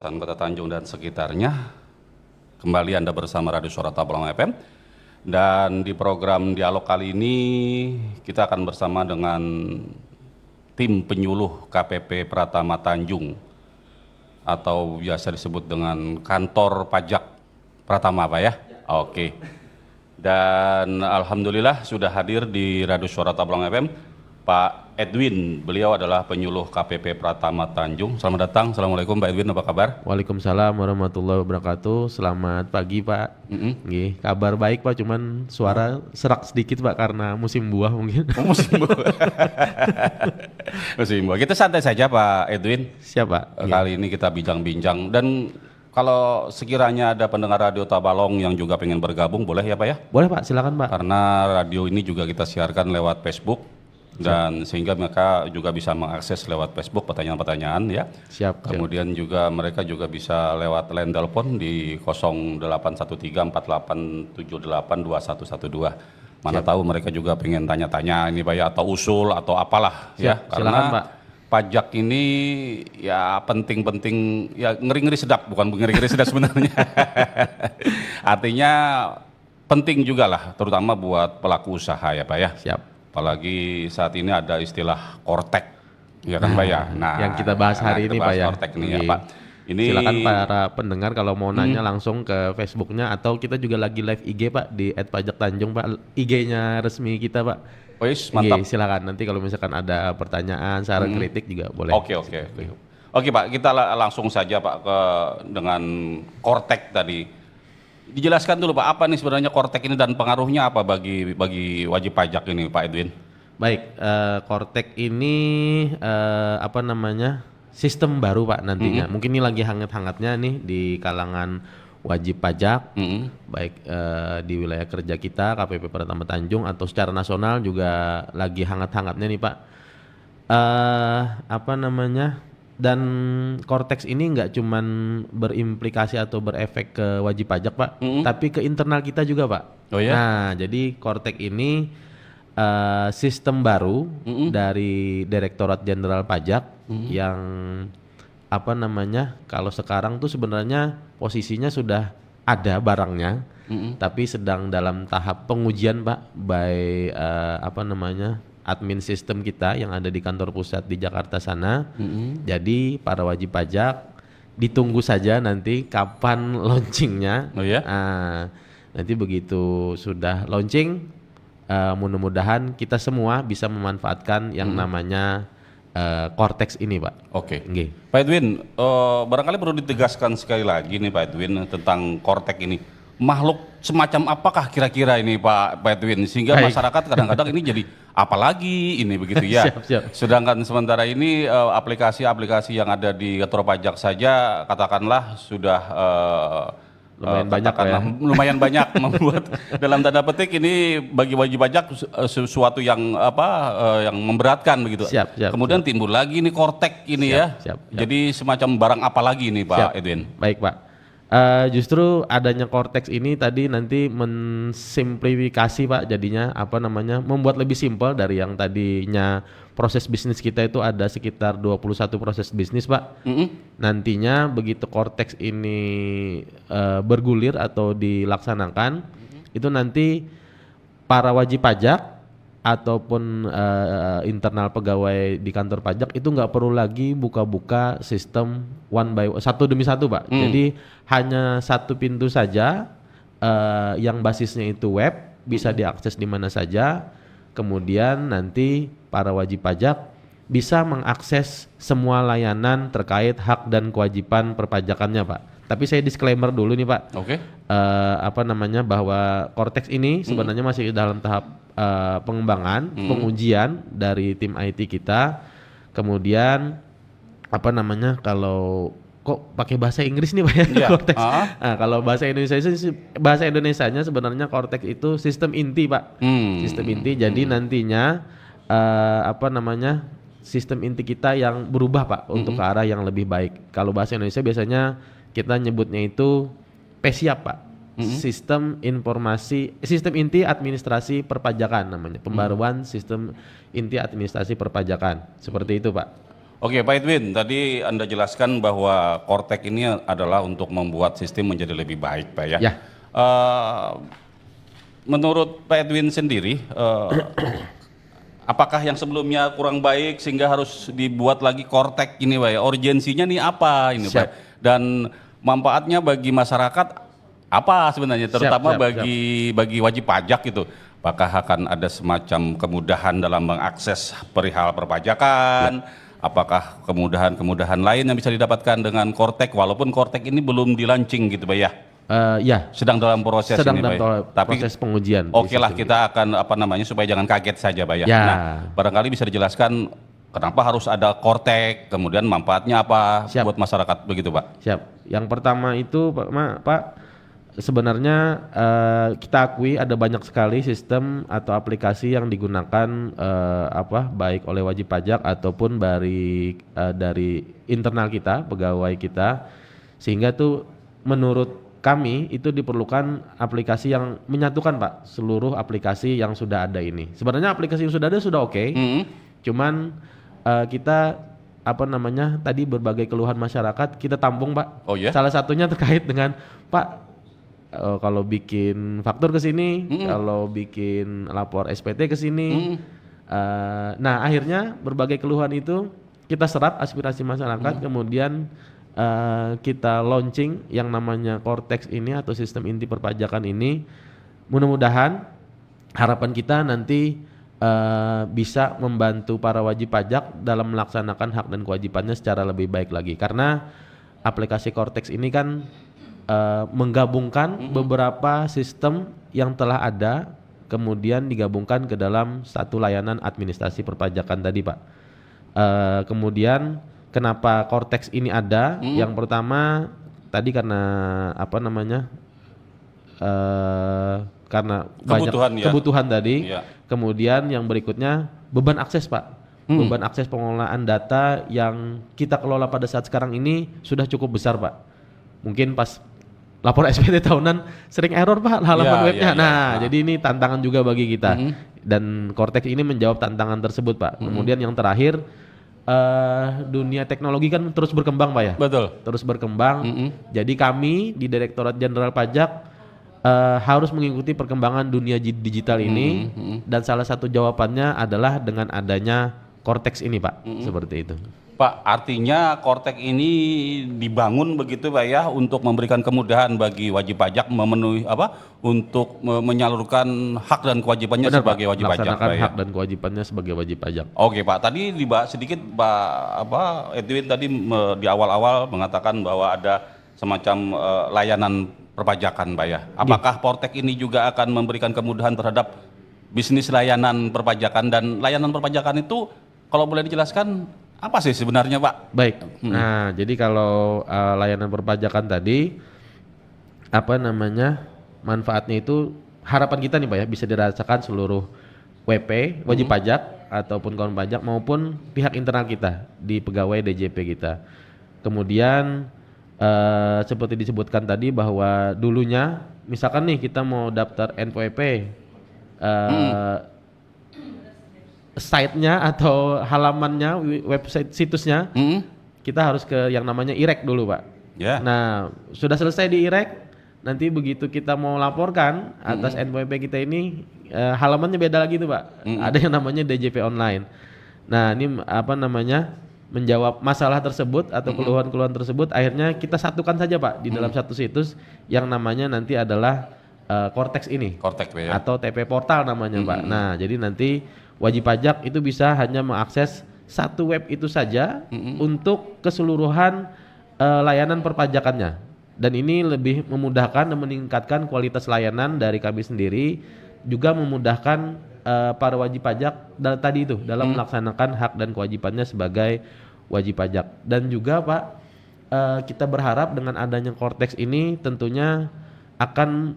Kota Tanjung dan sekitarnya. Kembali Anda bersama Radio Suara Tabalong FM. Dan di program dialog kali ini kita akan bersama dengan tim penyuluh KPP Pratama Tanjung atau biasa disebut dengan kantor pajak Pratama, Pak ya? Oke. Dan alhamdulillah sudah hadir di Radio Suara Tabalong FM Pak Edwin. Beliau adalah penyuluh KPP Pratama Tanjung. Selamat datang. Assalamualaikum Pak Edwin, apa kabar? Waalaikumsalam warahmatullahi wabarakatuh. Selamat pagi Pak. Nggih, kabar baik Pak, cuman suara serak sedikit Pak karena musim buah mungkin. Musim buah. Musim buah. Kita santai saja Pak Edwin. Siap Pak. Kali ini kita bincang-bincang, dan kalau sekiranya ada pendengar Radio Tabalong yang juga pengen bergabung, boleh ya Pak ya? Boleh Pak, silakan Pak. Karena radio ini juga kita siarkan lewat Facebook. Dan sehingga mereka juga bisa mengakses lewat Facebook pertanyaan-pertanyaan ya. Siap. Kemudian juga mereka juga bisa lewat line telepon di 08134878782112. Mana tahu mereka juga pengen tanya-tanya ini Pak ya, atau usul atau apalah. Siap. Ya. Silakan Karena Pak. pajak ini ya penting-penting, ya ngeri-ngeri sedap, bukan ngeri-ngeri sedap sebenarnya. Artinya penting juga lah, terutama buat pelaku usaha ya Pak ya. Siap. Apalagi saat ini ada istilah kortek, ya kan Pak ya. Nah, yang kita bahas hari ini Pak ya. Kortek ini ya Pak. Ini silakan para pendengar kalau mau nanya langsung ke Facebooknya, atau kita juga lagi live IG Pak di @pajaktanjung Pak, IG-nya resmi kita Pak. Wis, mantap. Silakan, nanti kalau misalkan ada pertanyaan, saran, kritik juga boleh. Oke. Oke Pak, kita langsung saja Pak dengan kortek tadi. Dijelaskan dulu Pak, apa nih sebenarnya kortek ini dan pengaruhnya apa bagi wajib pajak ini Pak Edwin? Baik, kortek ini sistem baru Pak nantinya. Mungkin ini lagi hangat-hangatnya nih di kalangan wajib pajak, baik di wilayah kerja kita KPP Pratama Tanjung atau secara nasional juga lagi hangat-hangatnya nih Pak. Dan Kortex ini nggak cuman berimplikasi atau berefek ke wajib pajak Pak, tapi ke internal kita juga Pak. Oh ya? Nah, jadi Kortex ini sistem baru dari Direktorat Jenderal Pajak yang kalau sekarang tuh sebenarnya posisinya sudah ada barangnya, tapi sedang dalam tahap pengujian Pak, by admin sistem kita yang ada di kantor pusat di Jakarta sana. Jadi para wajib pajak ditunggu saja nanti kapan launchingnya. Oh ya? Nanti begitu sudah launching, mudah-mudahan kita semua bisa memanfaatkan yang namanya Kortex ini Pak. Oke. Nggih. Pak Edwin, barangkali perlu ditegaskan sekali lagi nih Pak Edwin tentang Kortex ini. Makhluk semacam apakah kira-kira ini Pak Edwin, sehingga masyarakat kadang-kadang ini jadi apalagi ini begitu ya. Siap. Sedangkan sementara ini aplikasi-aplikasi yang ada di kantor pajak saja katakanlah sudah lumayan banyak membuat dalam tanda petik ini bagi wajib pajak sesuatu yang yang memberatkan begitu. Siap. Kemudian timbul lagi nih Kortex ini siap. Jadi semacam barang apa lagi nih Pak Edwin? Baik Pak. Justru adanya Kortex ini tadi nanti mensimplifikasi Pak, jadinya membuat lebih simpel dari yang tadinya proses bisnis kita itu ada sekitar 21 proses bisnis Pak. Nantinya begitu Kortex ini bergulir atau dilaksanakan, itu nanti para wajib pajak ataupun internal pegawai di kantor pajak itu nggak perlu lagi buka-buka sistem satu demi satu Pak. Jadi hanya satu pintu saja yang basisnya itu web, bisa diakses di mana saja. Kemudian nanti para wajib pajak bisa mengakses semua layanan terkait hak dan kewajiban perpajakannya Pak. Tapi saya disclaimer dulu nih Pak. Oke. Bahwa Kortex ini sebenarnya masih dalam tahap pengembangan, pengujian dari tim IT kita. Kemudian kalau kok pakai bahasa Inggris nih Pak ya, Kortex. Nah, kalau bahasa Indonesianya sebenarnya Kortex itu sistem inti Pak. Sistem inti. Jadi nantinya sistem inti kita yang berubah Pak untuk ke arah yang lebih baik. Kalau bahasa Indonesia biasanya kita nyebutnya itu PESIAP Pak. Sistem inti administrasi perpajakan namanya. Pembaruan sistem inti administrasi perpajakan. Seperti itu Pak. Oke, Pak Edwin, tadi Anda jelaskan bahwa Kortek ini adalah untuk membuat sistem menjadi lebih baik, Pak ya. Ya. Eh, menurut Pak Edwin sendiri, apakah yang sebelumnya kurang baik sehingga harus dibuat lagi Kortek ini, Pak ya? Urgensinya nih apa ini, Siap. Pak? Dan manfaatnya bagi masyarakat apa sebenarnya, terutama siap. bagi wajib pajak itu? Apakah akan ada semacam kemudahan dalam mengakses perihal perpajakan? Apakah kemudahan-kemudahan lain yang bisa didapatkan dengan Kortek, walaupun Kortek ini belum di-launching gitu Pak ya? Ya, Sedang dalam proses sedang ini Pak. dalam Tapi proses pengujian. oke lah, di sistem kita akan supaya jangan kaget saja Pak ya. Ya. Nah, barangkali bisa dijelaskan kenapa harus ada Kortek, kemudian manfaatnya apa Siap. buat masyarakat begitu Pak? Siap. Yang pertama itu Pak, sebenarnya kita akui ada banyak sekali sistem atau aplikasi yang digunakan baik oleh wajib pajak ataupun dari internal kita, pegawai kita, sehingga tuh menurut kami itu diperlukan aplikasi yang menyatukan Pak seluruh aplikasi yang sudah ada ini. Sebenarnya aplikasi yang sudah ada sudah oke, cuman kita tadi berbagai keluhan masyarakat kita tampung Pak. Oh ya? Salah satunya terkait dengan Pak, kalau bikin faktur ke sini, kalau bikin lapor SPT ke sini. Nah, akhirnya berbagai keluhan itu kita serap aspirasi masyarakat, kemudian kita launching yang namanya Kortex ini atau sistem inti perpajakan ini. Mudah-mudahan harapan kita nanti bisa membantu para wajib pajak dalam melaksanakan hak dan kewajibannya secara lebih baik lagi, karena aplikasi Kortex ini kan menggabungkan beberapa sistem yang telah ada, kemudian digabungkan ke dalam satu layanan administrasi perpajakan tadi Pak. Kemudian kenapa Kortex ini ada? Yang pertama tadi karena karena Kebutuhan, banyak ya. kebutuhan tadi. Ya. Kemudian yang berikutnya beban akses Pak. Beban akses pengelolaan data yang kita kelola pada saat sekarang ini sudah cukup besar Pak. Mungkin pas lapor SPT tahunan sering error Pak halaman webnya. Jadi ini tantangan juga bagi kita. Dan Kortex ini menjawab tantangan tersebut Pak. Kemudian yang terakhir, dunia teknologi kan terus berkembang Pak ya. Betul. Terus berkembang. Jadi kami di Direktorat Jenderal Pajak harus mengikuti perkembangan dunia digital ini. Dan salah satu jawabannya adalah dengan adanya Kortex ini Pak. Seperti itu. Pak, artinya Kortek ini dibangun begitu Pak ya untuk memberikan kemudahan bagi wajib pajak memenuhi untuk menyalurkan hak dan kewajibannya Benar, sebagai Pak. wajib pajak Melaksanakan Pak ya. hak dan kewajibannya sebagai wajib pajak. Oke Pak, tadi dibahas sedikit Edwin tadi di awal-awal mengatakan bahwa ada semacam layanan perpajakan Pak ya. Apakah Kortek ini juga akan memberikan kemudahan terhadap bisnis layanan perpajakan, dan layanan perpajakan itu kalau boleh dijelaskan apa sih sebenarnya Pak? Baik. Nah, jadi kalau layanan perpajakan tadi manfaatnya itu harapan kita nih Pak ya bisa dirasakan seluruh WP, wajib pajak ataupun kawan pajak maupun pihak internal kita di pegawai DJP kita. Kemudian seperti disebutkan tadi bahwa dulunya misalkan nih kita mau daftar NPWP, site-nya atau halamannya, website situsnya, kita harus ke yang namanya IREK dulu Pak. Ya. Nah, sudah selesai di IREK, nanti begitu kita mau laporkan atas NPWP kita ini, halamannya beda lagi tuh Pak. Ada yang namanya DJP online. Nah, ini menjawab masalah tersebut atau keluhan-keluhan tersebut, akhirnya kita satukan saja Pak di dalam satu situs yang namanya nanti adalah Kortex ini. Kortek Pak ya. Atau TP Portal namanya Pak. Nah, jadi nanti wajib pajak itu bisa hanya mengakses satu web itu saja untuk keseluruhan layanan perpajakannya. Dan ini lebih memudahkan dan meningkatkan kualitas layanan dari kami sendiri, juga memudahkan para wajib pajak tadi itu dalam melaksanakan hak dan kewajibannya sebagai wajib pajak. Dan juga Pak, kita berharap dengan adanya Kortex ini tentunya akan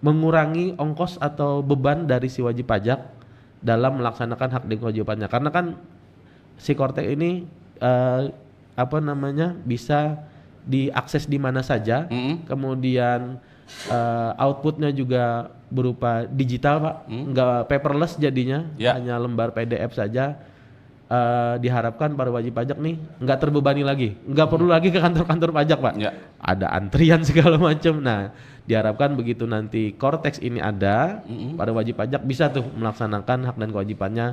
mengurangi ongkos atau beban dari si wajib pajak dalam melaksanakan hak dan kewajibannya. Karena kan si Kortex ini bisa diakses di mana saja, kemudian outputnya juga berupa digital Pak, nggak paperless jadinya, hanya lembar PDF saja. diharapkan para wajib pajak nih nggak terbebani lagi, nggak perlu lagi ke kantor-kantor pajak Pak. Ya. Ada antrian segala macam. Nah, diharapkan begitu nanti Cortex ini ada, para wajib pajak bisa tuh melaksanakan hak dan kewajibannya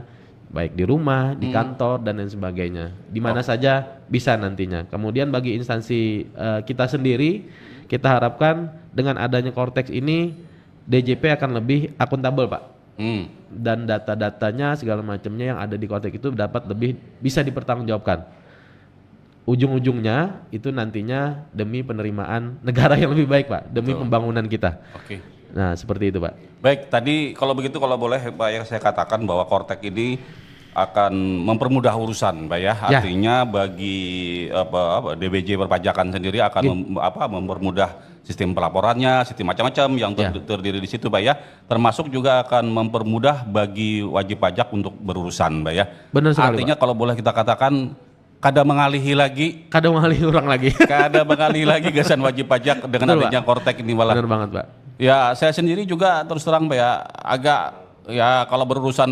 baik di rumah, di kantor dan lain sebagainya. Di mana saja bisa nantinya. Kemudian bagi instansi kita sendiri, kita harapkan dengan adanya Cortex ini DJP akan lebih akuntabel Pak. Dan data-datanya segala macamnya yang ada di Cortex itu dapat lebih bisa dipertanggungjawabkan. Ujung-ujungnya itu nantinya demi penerimaan negara yang lebih baik Pak, demi pembangunan kita. Oke. Nah, seperti itu Pak. Baik, tadi kalau begitu kalau boleh Pak ya saya katakan bahwa Cortex ini akan mempermudah urusan Pak ya. Artinya bagi DBJ perpajakan sendiri akan mempermudah sistem pelaporannya, sistem macam-macam yang terdiri di situ Pak ya. Termasuk juga akan mempermudah bagi wajib pajak untuk berurusan Pak ya. Benar sekali Artinya Pak. kalau boleh kita katakan kada mengalihi lagi Kadang mengalih orang lagi. kada mengalihi lagi gasan wajib pajak dengan Betul, adanya Cortex ini malah. Benar banget Pak. Ya, saya sendiri juga terus terang Pak ya, agak ya kalau berurusan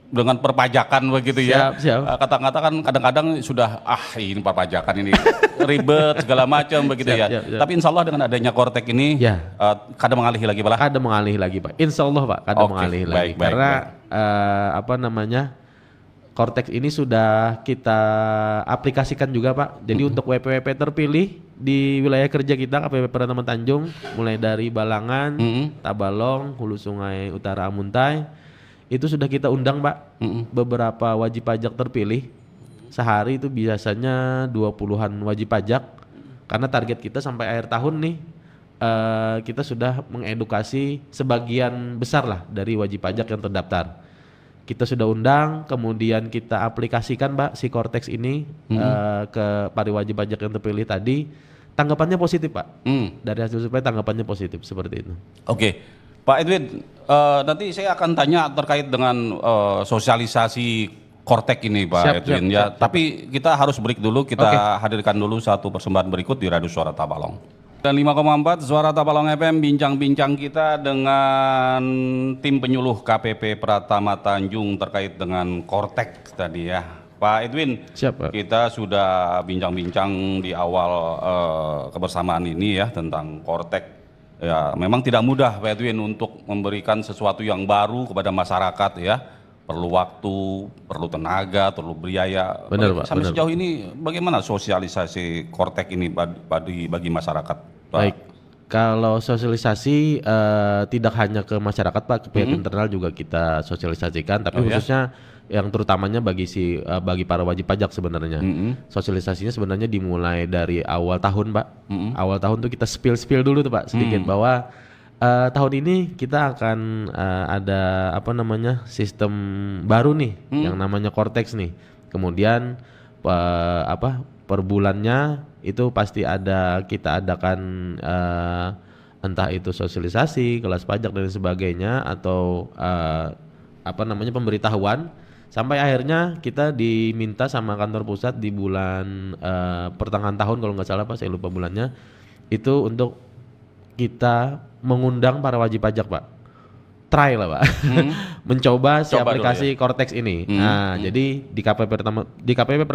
dengan perpajakan begitu ya. Siap. Kata-kata kan kadang-kadang sudah ini perpajakan ini ribet segala macam begitu ya. Siap. Tapi insya Allah dengan adanya Cortex ini kada mengalihi lagi Pak. Kada mengalih lagi Pak. Insya Allah Pak, kada mengalih lagi. Karena Cortex ini sudah kita aplikasikan juga Pak. Jadi untuk WP-WP terpilih di wilayah kerja kita KPP Pratama Tanjung, mulai dari Balangan, Tabalong, Hulu Sungai Utara Amuntai, itu sudah kita undang Pak. Beberapa wajib pajak terpilih. Sehari itu biasanya 20-an wajib pajak. Karena target kita sampai akhir tahun nih, kita sudah mengedukasi sebagian besar lah dari wajib pajak yang terdaftar. Kita sudah undang, kemudian kita aplikasikan Pak si Cortex ini ke para wajib pajak yang terpilih tadi. Tanggapannya positif Pak. Dari hasil survei tanggapannya positif seperti itu. Oke. Pak Edwin, nanti saya akan tanya terkait dengan sosialisasi Cortex ini Pak Edwin ya. Tapi kita harus break dulu, kita hadirkan dulu satu persembahan berikut di Radio Suara Tabalong. Dan 5,4 Suara Tabalong FM bincang-bincang kita dengan tim penyuluh KPP Pratama Tanjung terkait dengan Cortex tadi ya. Pak Edwin, Siap, Pak. kita sudah bincang-bincang di awal kebersamaan ini ya tentang Cortex. Ya, memang tidak mudah Pak Edwin untuk memberikan sesuatu yang baru kepada masyarakat ya. Perlu waktu, perlu tenaga, perlu biaya. Benar, Pak. Sampai Benar. sejauh ini bagaimana sosialisasi Cortex ini bagi masyarakat, Pak? Baik. Kalau sosialisasi tidak hanya ke masyarakat Pak, ke pihak internal juga kita sosialisasikan, tapi khususnya yang terutamanya bagi para wajib pajak sebenarnya. Sosialisasinya sebenarnya dimulai dari awal tahun Pak. Awal tahun tuh kita spill dulu tuh Pak sedikit bahwa tahun ini kita akan ada sistem baru nih yang namanya Cortex nih. Kemudian per bulannya itu pasti kita adakan entah itu sosialisasi, kelas pajak dan sebagainya atau pemberitahuan sampai akhirnya kita diminta sama kantor pusat di bulan pertengahan tahun kalau nggak salah Pak, saya lupa bulannya, itu untuk kita mengundang para wajib pajak Pak, try lah Pak, mencoba si aplikasi Cortex ini. Jadi di KPP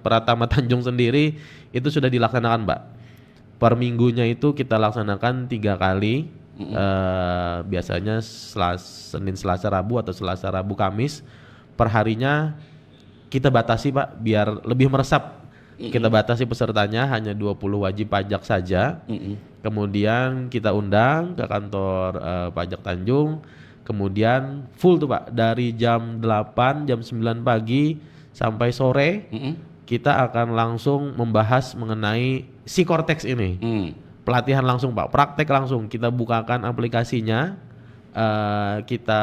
Pratama Tanjung sendiri itu sudah dilaksanakan Pak. Per minggunya itu kita laksanakan 3 kali, biasanya Senin, Selasa, Rabu atau Selasa, Rabu, Kamis. Per harinya kita batasi Pak biar lebih meresap. Kita batasi pesertanya hanya 20 wajib pajak saja. Kemudian kita undang ke kantor pajak Tanjung. Kemudian full tuh Pak, dari jam 8, jam 9 pagi sampai sore kita akan langsung membahas mengenai si Cortex ini. Pelatihan langsung Pak, praktek langsung. Kita bukakan aplikasinya, kita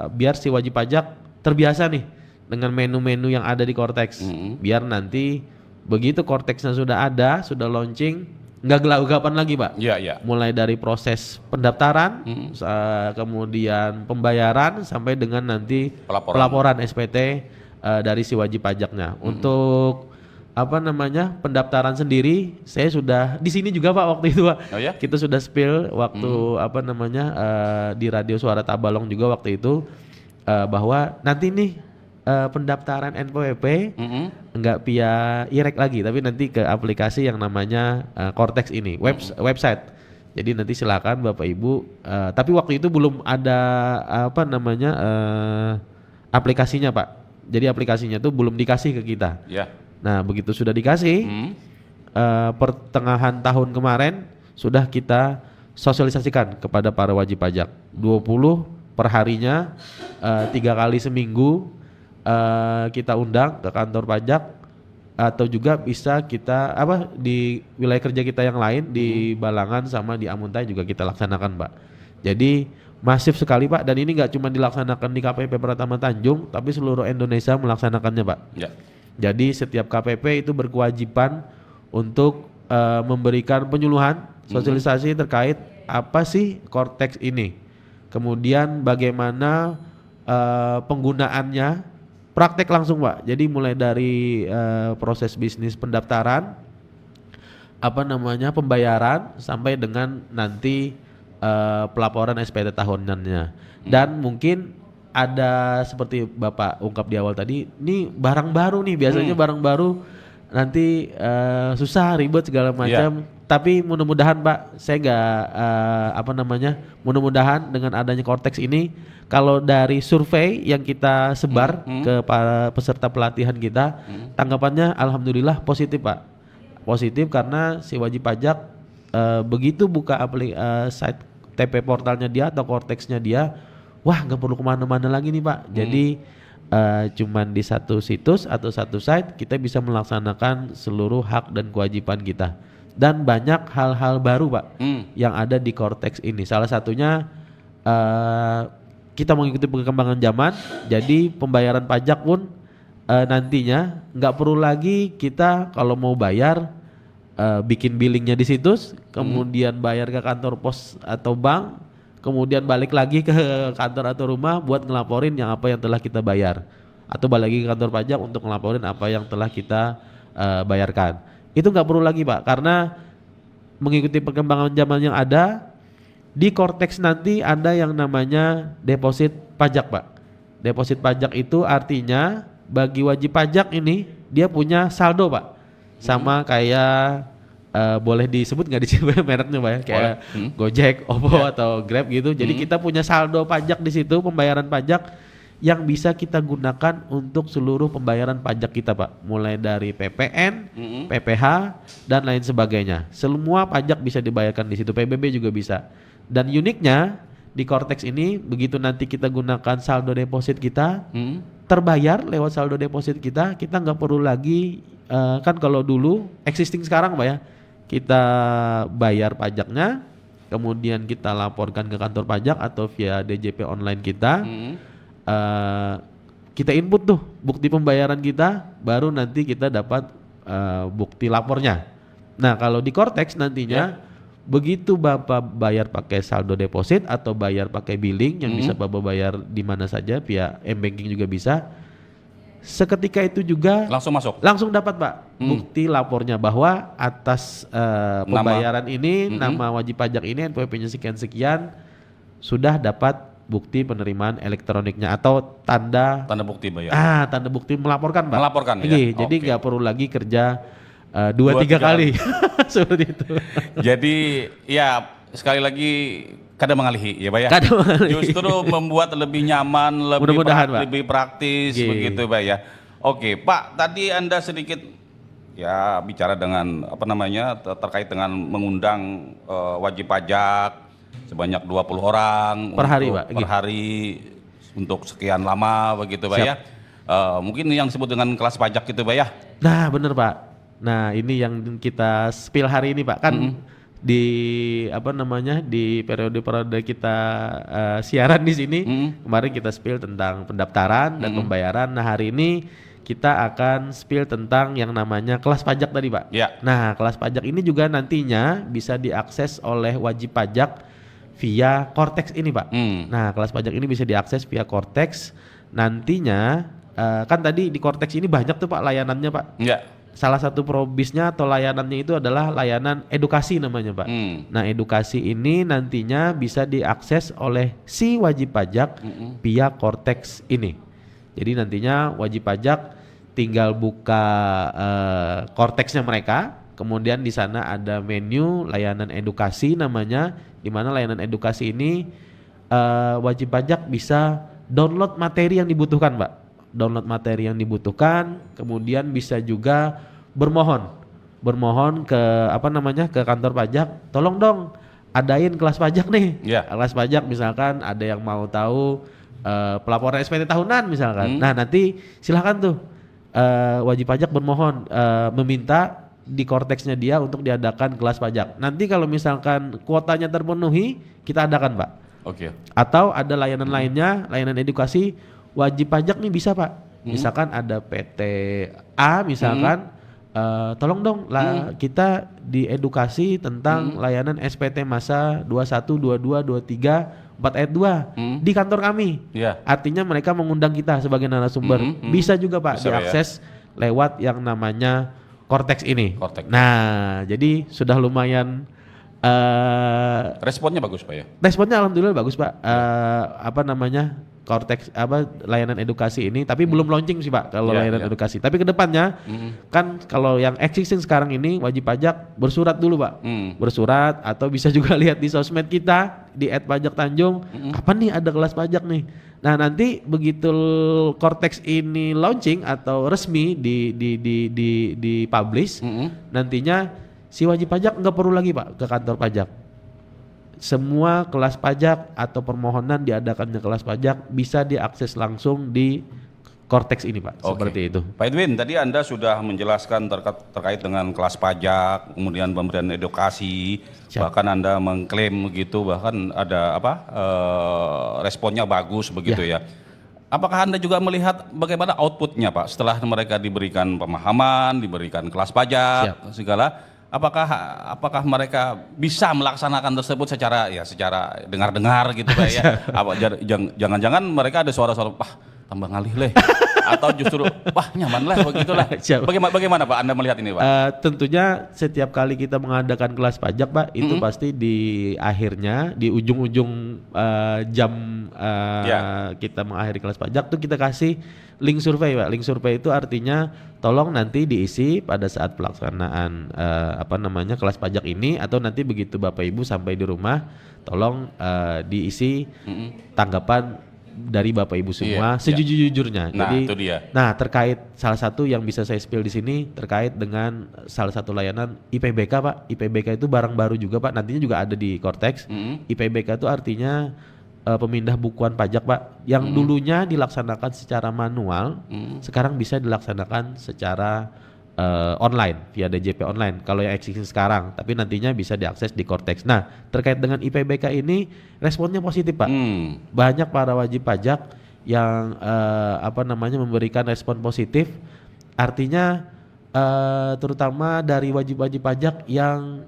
biar si wajib pajak terbiasa nih dengan menu-menu yang ada di Cortex. Biar nanti begitu Cortexnya sudah ada, sudah launching, nggak gelagapan lagi Pak. Mulai dari proses pendaftaran, kemudian pembayaran sampai dengan nanti pelaporan SPT dari si wajib pajaknya. Untuk pendaftaran sendiri, saya sudah di sini juga Pak waktu itu Pak. Kita sudah spill waktu di Radio Suara Tabalong juga waktu itu bahwa nanti nih pendaftaran NPWP nggak via IREK lagi, tapi nanti ke aplikasi yang namanya Cortex ini, website. Jadi nanti silakan Bapak Ibu, tapi waktu itu belum ada aplikasinya Pak. Jadi aplikasinya tuh belum dikasih ke kita. Ya. Nah begitu sudah dikasih, pertengahan tahun kemarin sudah kita sosialisasikan kepada para wajib pajak 20 perharinya, 3 kali seminggu kita undang ke kantor pajak, atau juga bisa kita di wilayah kerja kita yang lain di Balangan sama di Amuntai juga kita laksanakan Pak. Jadi masif sekali Pak, dan ini nggak cuma dilaksanakan di KPP Pratama Tanjung, tapi seluruh Indonesia melaksanakannya Pak. Ya. Jadi setiap KPP itu berkewajiban untuk memberikan penyuluhan, sosialisasi terkait apa sih Cortex ini, kemudian bagaimana penggunaannya, praktek langsung Pak. Jadi mulai dari proses bisnis pendaftaran, pembayaran, sampai dengan nanti pelaporan SPT tahunannya. Dan mungkin ada seperti Bapak ungkap di awal tadi, ini barang baru nih, biasanya barang baru nanti susah, ribet segala macam. Tapi mudah-mudahan Pak, saya mudah-mudahan dengan adanya Cortex ini, kalau dari survei yang kita sebar ke para peserta pelatihan kita, tanggapannya alhamdulillah positif Pak. Positif karena si wajib pajak begitu buka site TP portalnya dia atau Cortexnya dia, wah nggak perlu kemana-mana lagi nih Pak. Jadi cuman di satu situs atau satu site kita bisa melaksanakan seluruh hak dan kewajiban kita. Dan banyak hal-hal baru Pak yang ada di Cortex ini. Salah satunya kita mengikuti perkembangan zaman, jadi pembayaran pajak pun nantinya nggak perlu lagi kita kalau mau bayar bikin billingnya di situs, kemudian bayar ke kantor pos atau bank, kemudian balik lagi ke kantor atau rumah buat ngelaporin yang apa yang telah kita bayar, atau balik lagi ke kantor pajak untuk ngelaporin apa yang telah kita bayarkan. Itu nggak perlu lagi Pak, karena mengikuti perkembangan zaman yang ada. Di Cortex nanti ada yang namanya deposit pajak Pak. Deposit pajak itu artinya bagi wajib pajak ini dia punya saldo Pak. Sama kayak boleh disebut nggak disebut mereknya Pak ya? Kayak Gojek, Oppo atau Grab gitu. Jadi kita punya saldo pajak di situ, pembayaran pajak yang bisa kita gunakan untuk seluruh pembayaran pajak kita Pak. Mulai dari PPN, PPH dan lain sebagainya. Semua pajak bisa dibayarkan di situ, PBB juga bisa. Dan uniknya di Cortex ini, begitu nanti kita gunakan saldo deposit kita terbayar lewat saldo deposit kita nggak perlu lagi kan kalau dulu existing sekarang Pak ya, kita bayar pajaknya, kemudian kita laporkan ke kantor pajak atau via DJP online kita, kita input tuh bukti pembayaran kita, baru nanti kita dapat bukti lapornya. Nah kalau di Cortex nantinya begitu Bapak bayar pakai saldo deposit atau bayar pakai billing yang bisa Bapak bayar di mana saja, via M-Banking juga bisa. Seketika itu juga langsung dapat Pak bukti lapornya bahwa atas pembayaran ini, nama wajib pajak ini, NPWP-nya sekian-sekian, sudah dapat bukti penerimaan elektroniknya atau tanda bukti bayar. Tanda bukti melaporkan Pak. Melaporkan ya. Jadi nggak perlu lagi kerja 2-3 kali seperti itu. Jadi ya sekali lagi kadang mengalihi ya Pak ya. Justru membuat lebih nyaman, lebih praktis begitu Pak ya. Oke Pak, tadi Anda sedikit ya bicara dengan terkait dengan mengundang wajib pajak sebanyak 20 orang per hari Pak. Per hari untuk sekian lama begitu Pak ya. Mungkin yang disebut dengan kelas pajak gitu Pak ya. Nah benar Pak. Nah ini yang kita spill hari ini Pak, kan di di periode kita siaran di sini kemarin kita spill tentang pendaftaran dan pembayaran. Nah hari ini kita akan spill tentang yang namanya kelas pajak tadi Pak. Nah kelas pajak ini juga nantinya bisa diakses oleh wajib pajak via Cortex ini Pak. Nah kelas pajak ini bisa diakses via Cortex. Nantinya kan tadi di Cortex ini banyak tuh Pak layanannya Pak. Salah satu probisnya atau layanannya itu adalah layanan edukasi namanya Pak. Nah edukasi ini nantinya bisa diakses oleh si wajib pajak via Cortex ini. Jadi nantinya wajib pajak tinggal buka Cortex-nya mereka, kemudian di sana ada menu layanan edukasi namanya, di mana layanan edukasi ini wajib pajak bisa download materi yang dibutuhkan, Pak. Download materi yang dibutuhkan, kemudian bisa juga bermohon ke ke kantor pajak, tolong dong adain kelas pajak nih. Ya. Kelas pajak misalkan ada yang mau tahu pelaporan SPT tahunan misalkan. Nah, nanti silakan tuh wajib pajak bermohon meminta di Cortex-nya dia untuk diadakan kelas pajak. Nanti kalau misalkan kuotanya terpenuhi, kita adakan, Pak. Oke. Atau ada layanan lainnya, layanan edukasi wajib pajak nih bisa, Pak. Misalkan ada PT A misalkan, tolong dong kita diedukasi tentang layanan SPT masa 21, 22, 23, 4 ayat 2 di kantor kami. Ya. Artinya mereka mengundang kita sebagai narasumber. Bisa juga, Pak, Bisa, Pak, diakses lewat yang namanya Cortex ini. Cortex. Nah, jadi sudah lumayan Responnya bagus, Pak ya? responnya alhamdulillah bagus, Pak. Cortex layanan edukasi ini, tapi belum launching sih, Pak, kalau layanan edukasi. Tapi kedepannya kan kalau yang existing sekarang ini wajib pajak bersurat dulu, Pak. Bersurat atau bisa juga lihat di sosmed kita di @pajaktanjung, kapan nih ada kelas pajak nih. Nah, nanti begitu Cortex ini launching atau resmi di publish, nantinya si wajib pajak nggak perlu lagi, Pak, ke kantor pajak. Semua kelas pajak atau permohonan diadakannya kelas pajak bisa diakses langsung di Cortex ini, Pak. Seperti itu. Pak Edwin, tadi Anda sudah menjelaskan terkait dengan kelas pajak, kemudian pemberian edukasi, bahkan Anda mengklaim begitu, bahkan ada responnya bagus begitu ya. Apakah Anda juga melihat bagaimana outputnya, Pak, setelah mereka diberikan pemahaman, diberikan kelas pajak, segala? Apakah mereka bisa melaksanakan tersebut secara dengar-dengar gitu, Pak ya? Jangan-jangan mereka ada suara-suara, wah tambah ngalih leh, atau justru wah nyaman lah begitulah. Bagaimana Pak Anda melihat ini, Pak? Tentunya setiap kali kita mengadakan kelas pajak, Pak, itu pasti di akhirnya di ujung-ujung jam kita mengakhiri kelas pajak tuh kita kasih link survei, Pak. Link survei itu artinya tolong nanti diisi pada saat pelaksanaan kelas pajak ini, atau nanti begitu Bapak Ibu sampai di rumah, tolong diisi tanggapan dari Bapak Ibu semua sejujur-jujurnya. Nah, jadi itu dia. Nah, terkait salah satu yang bisa saya spill di sini terkait dengan salah satu layanan IPBK, Pak. IPBK itu barang baru juga, Pak. Nantinya juga ada di Cortex. IPBK itu artinya pemindah bukuan pajak, Pak. Yang dulunya dilaksanakan secara manual, sekarang bisa dilaksanakan secara online via DJP online kalau yang existing sekarang, tapi nantinya bisa diakses di Cortex. Nah, terkait dengan IPBK ini responnya positif, Pak. Banyak para wajib pajak yang memberikan respon positif. Artinya terutama dari wajib-wajib pajak yang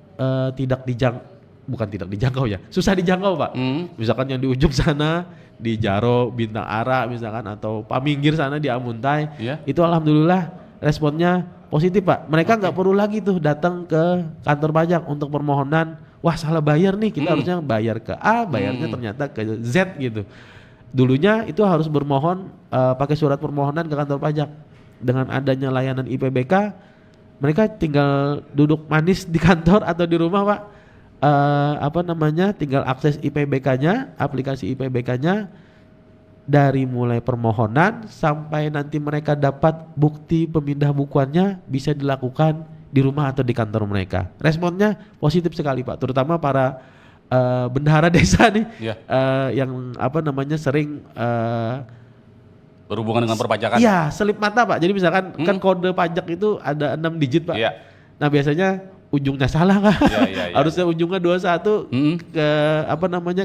tidak dijangkau ya, susah dijangkau, Pak. Misalkan yang di ujung sana di Jaro, Bintang Ara misalkan, atau Paminggir sana di Amuntai, itu alhamdulillah responnya positif, Pak. Mereka nggak perlu lagi tuh datang ke kantor pajak untuk permohonan, wah salah bayar nih, kita harusnya bayar ke A, bayarnya ternyata ke Z gitu. Dulunya itu harus bermohon pakai surat permohonan ke kantor pajak. Dengan adanya layanan IPBK, mereka tinggal duduk manis di kantor atau di rumah, Pak. Tinggal akses IPBK-nya, aplikasi IPBK-nya, dari mulai permohonan sampai nanti mereka dapat bukti pemindah bukuannya bisa dilakukan di rumah atau di kantor mereka. Responnya positif sekali, Pak, terutama para bendahara desa nih, yang sering berhubungan dengan perpajakan. Iya, selip mata, Pak. Jadi misalkan kan kode pajak itu ada 6 digit, Pak. Nah, biasanya ujungnya salah kan? Harusnya ujungnya 21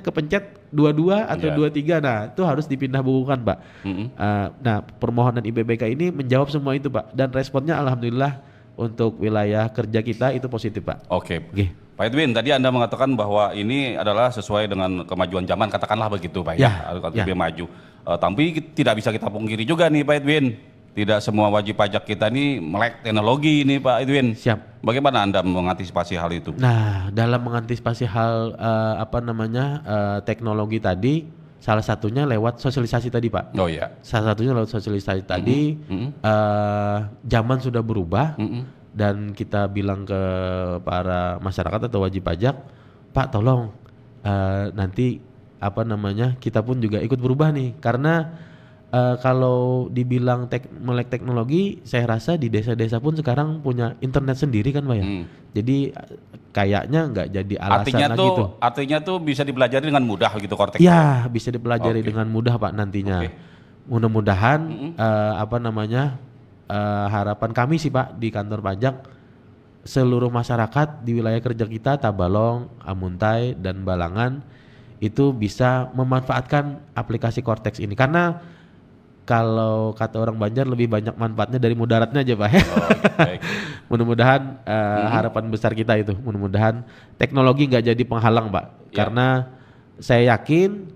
kepencet 22 atau 23. Nah, itu harus dipindah bukukan, Pak. Nah, permohonan IPBK ini menjawab semua itu, Pak, dan responnya alhamdulillah untuk wilayah kerja kita itu positif, Pak. Oke. Pak Edwin, tadi Anda mengatakan bahwa ini adalah sesuai dengan kemajuan zaman, katakanlah begitu, Pak ya. Lebih maju. Tapi tidak bisa kita pungkiri juga nih, Pak Edwin. Tidak semua wajib pajak kita ini melek teknologi ini, Pak Edwin. Siap. Bagaimana Anda mengantisipasi hal itu? Nah, dalam mengantisipasi hal teknologi tadi, salah satunya lewat sosialisasi tadi Pak. Oh ya. Salah satunya lewat sosialisasi tadi. Zaman sudah berubah dan kita bilang ke para masyarakat atau wajib pajak, Pak tolong nanti apa namanya kita pun juga ikut berubah nih, karena kalau dibilang melek teknologi, saya rasa di desa-desa pun sekarang punya internet sendiri kan Pak ya. Jadi kayaknya nggak jadi alasan lagi tuh. Artinya tuh bisa dipelajari dengan mudah gitu Cortex. Ya, bisa dipelajari dengan mudah Pak nantinya. Mudah-mudahan apa namanya harapan kami sih Pak di kantor pajak, seluruh masyarakat di wilayah kerja kita Tabalong, Amuntai dan Balangan itu bisa memanfaatkan aplikasi Cortex ini, karena kalau kata orang Banjar lebih banyak manfaatnya dari mudaratnya aja Pak. Mudah-mudahan harapan besar kita itu, mudah-mudahan teknologi nggak jadi penghalang Pak, karena saya yakin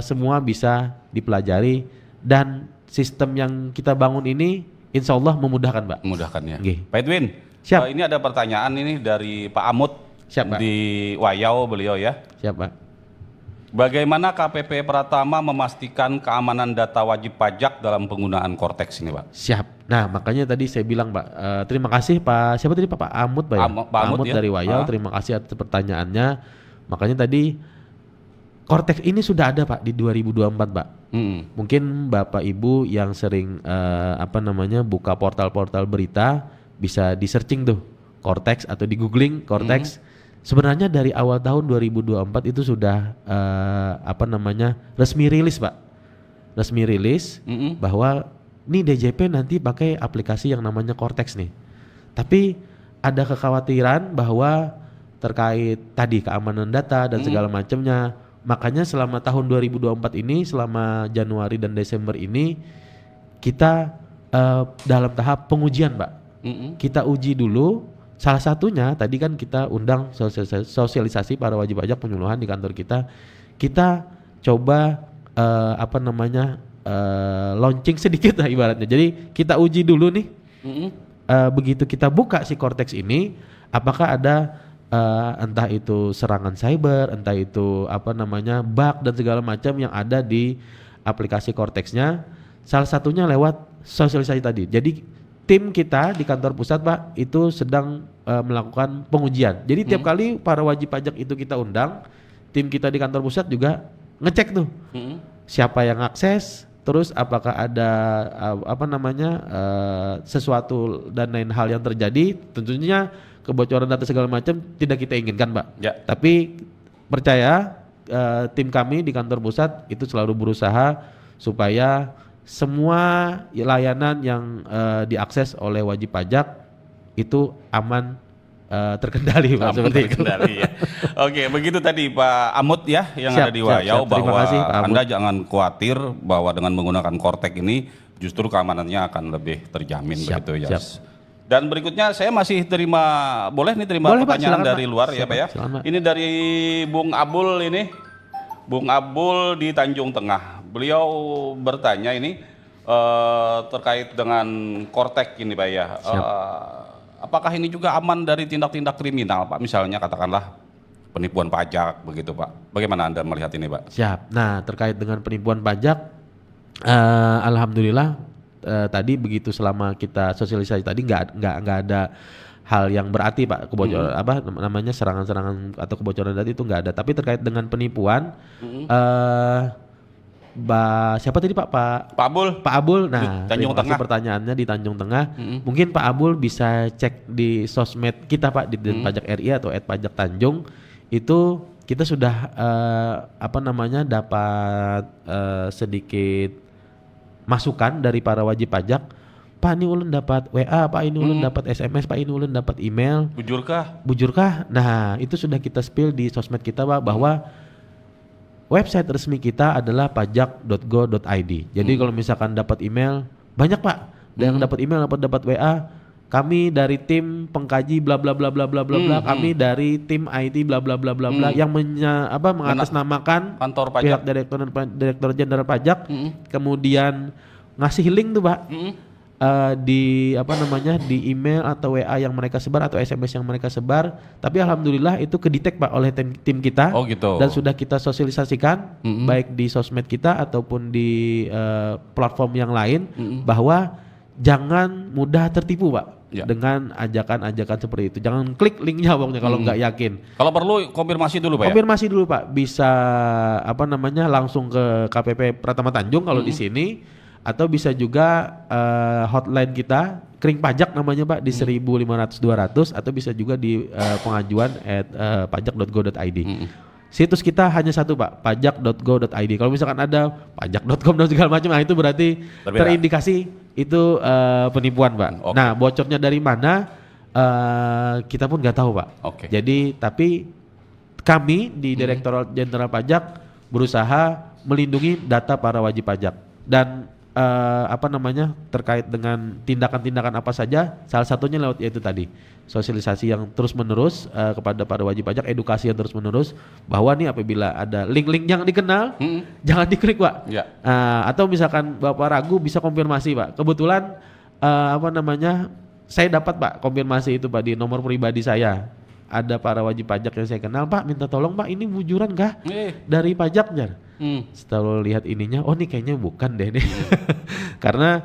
semua bisa dipelajari dan sistem yang kita bangun ini insya Allah memudahkan Pak. Memudahkan ya. Okay. Pak Edwin, ini ada pertanyaan ini dari Pak Amut. Siap, Pak. Di Wayau beliau ya. Siap Pak. Bagaimana KPP Pratama memastikan keamanan data wajib pajak dalam penggunaan Cortex ini Pak? Siap. Nah makanya tadi saya bilang Pak, terima kasih Pak, siapa tadi Pak Amut Pak ya? Pak Amut ya? Dari Wayau, terima kasih atas pertanyaannya. Makanya tadi Cortex ini sudah ada Pak di 2024 Pak. Mungkin Bapak Ibu yang sering apa namanya buka portal-portal berita bisa di searching tuh Cortex atau di googling Cortex. Sebenarnya dari awal tahun 2024 itu sudah apa namanya resmi rilis Pak, resmi rilis bahwa nih DJP nanti pakai aplikasi yang namanya Cortex nih. Tapi ada kekhawatiran bahwa terkait tadi keamanan data dan segala macamnya. Makanya selama tahun 2024 ini, selama Januari dan Desember ini kita dalam tahap pengujian Pak. Kita uji dulu. Salah satunya tadi kan kita undang sosialisasi para wajib pajak penyuluhan di kantor kita. Kita coba apa namanya launching sedikit lah ibaratnya. Jadi kita uji dulu nih. Begitu kita buka si Cortex ini, apakah ada entah itu serangan cyber, entah itu apa namanya bug dan segala macam yang ada di aplikasi Cortex-nya. Salah satunya lewat sosialisasi tadi. Jadi tim kita di kantor pusat Pak itu sedang melakukan pengujian. Jadi tiap kali para wajib pajak itu kita undang, tim kita di kantor pusat juga ngecek tuh siapa yang akses, terus apakah ada apa namanya sesuatu dan lain hal yang terjadi. Tentunya kebocoran data segala macam tidak kita inginkan Pak. Ya. Tapi percaya tim kami di kantor pusat itu selalu berusaha supaya semua layanan yang diakses oleh wajib pajak itu aman terkendali Pak, seperti terkendali ya. Oke, begitu tadi Pak Amut ya yang ada di Wayau, bahwa kasih, Anda jangan khawatir bahwa dengan menggunakan Cortex ini justru keamanannya akan lebih terjamin begitu ya. Dan berikutnya saya masih boleh pertanyaan Pak, silakan, dari luar ya Pak ya. Ini dari Bung Abul ini. Bung Abul di Tanjung Tengah. Beliau bertanya ini terkait dengan Cortex ini Pak ya. Apakah ini juga aman dari tindak-tindak kriminal Pak? Misalnya katakanlah penipuan pajak begitu Pak. Bagaimana Anda melihat ini Pak? Siap. Nah terkait dengan penipuan pajak, alhamdulillah tadi begitu selama kita sosialisasi tadi nggak ada hal yang berarti Pak, kebocoran apa namanya serangan-serangan atau kebocoran data itu nggak ada. Tapi terkait dengan penipuan, siapa tadi Pak Abul. Pak Abul. Nah, terima kasih pertanyaannya di Tanjung Tengah. Mungkin Pak Abul bisa cek di sosmed kita Pak di Pajak RI atau @pajak Tanjung. Itu kita sudah apa namanya dapat sedikit masukan dari para wajib pajak. Pak ini ulun dapat WA, Pak ini ulun dapat SMS, Pak ini ulun dapat email. Bujurkah? Nah, itu sudah kita spill di sosmed kita Pak bahwa website resmi kita adalah pajak.go.id. Jadi kalau misalkan dapat email, banyak Pak. Yang dapat email, dapat WA, kami dari tim pengkaji bla bla bla bla bla bla bla, kami dari tim IT bla bla bla bla bla yang mengatasnamakan kantor pajak, pihak direktur jenderal pajak, kemudian ngasih link tuh Pak. di apa namanya di email atau WA yang mereka sebar atau SMS yang mereka sebar, tapi alhamdulillah itu kedetek Pak oleh tim kita. Oh gitu. Dan sudah kita sosialisasikan baik di sosmed kita ataupun di platform yang lain bahwa jangan mudah tertipu Pak. Ya. Dengan ajakan-ajakan seperti itu. Jangan klik linknya pokoknya kalau nggak yakin. Kalau perlu konfirmasi dulu Pak. Konfirmasi dulu Pak. Bisa apa namanya langsung ke KPP Pratama Tanjung kalau di sini, atau bisa juga hotline kita kering pajak namanya Pak di 1500-200, atau bisa juga di pengajuan pajak.go.id. Situs kita hanya satu Pak, pajak.go.id. Kalau misalkan ada pajak.com dan segala macam, nah itu berarti terindikasi itu penipuan Pak. Oke. Nah bocornya dari mana kita pun nggak tahu Pak. Oke. Jadi tapi kami di Direktorat Jenderal Pajak berusaha melindungi data para wajib pajak dan apa namanya terkait dengan tindakan-tindakan apa saja, salah satunya lewat yaitu tadi sosialisasi yang terus menerus kepada para wajib pajak, edukasi yang terus menerus bahwa nih apabila ada link-link yang dikenal jangan diklik Pak. Ya. Atau misalkan Bapak ragu bisa konfirmasi Pak. Kebetulan apa namanya saya dapat Pak konfirmasi itu Pak di nomor pribadi saya. Ada para wajib pajak yang saya kenal, Pak minta tolong Pak ini bujuran kah dari pajaknya. Setelah lihat ininya, oh nih kayaknya bukan deh nih. Karena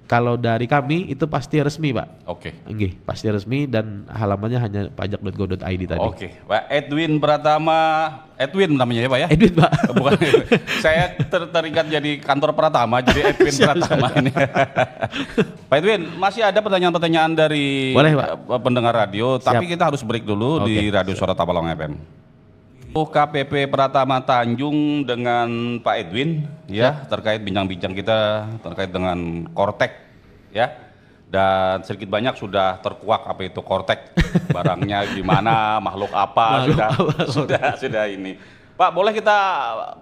kalau dari kami itu pasti resmi Pak. Oke. Nggih, pasti resmi dan halamannya hanya pajak.go.id tadi. Oke, Pak Edwin Pratama, Edwin namanya ya Pak ya? Edwin Pak. Bukan, saya teringat jadi kantor Pratama, jadi Edwin Pratama ini. Pak Edwin, masih ada pertanyaan-pertanyaan dari Boleh, Pak. pendengar radio, tapi Siap. kita harus break dulu di Radio Suara Tabalong FM. KPP Pratama Tanjung dengan Pak Edwin ya terkait bincang-bincang kita terkait dengan Kortek ya, dan sedikit banyak sudah terkuak apa itu Kortek, barangnya gimana, makhluk apa, sudah ini. Pak, boleh kita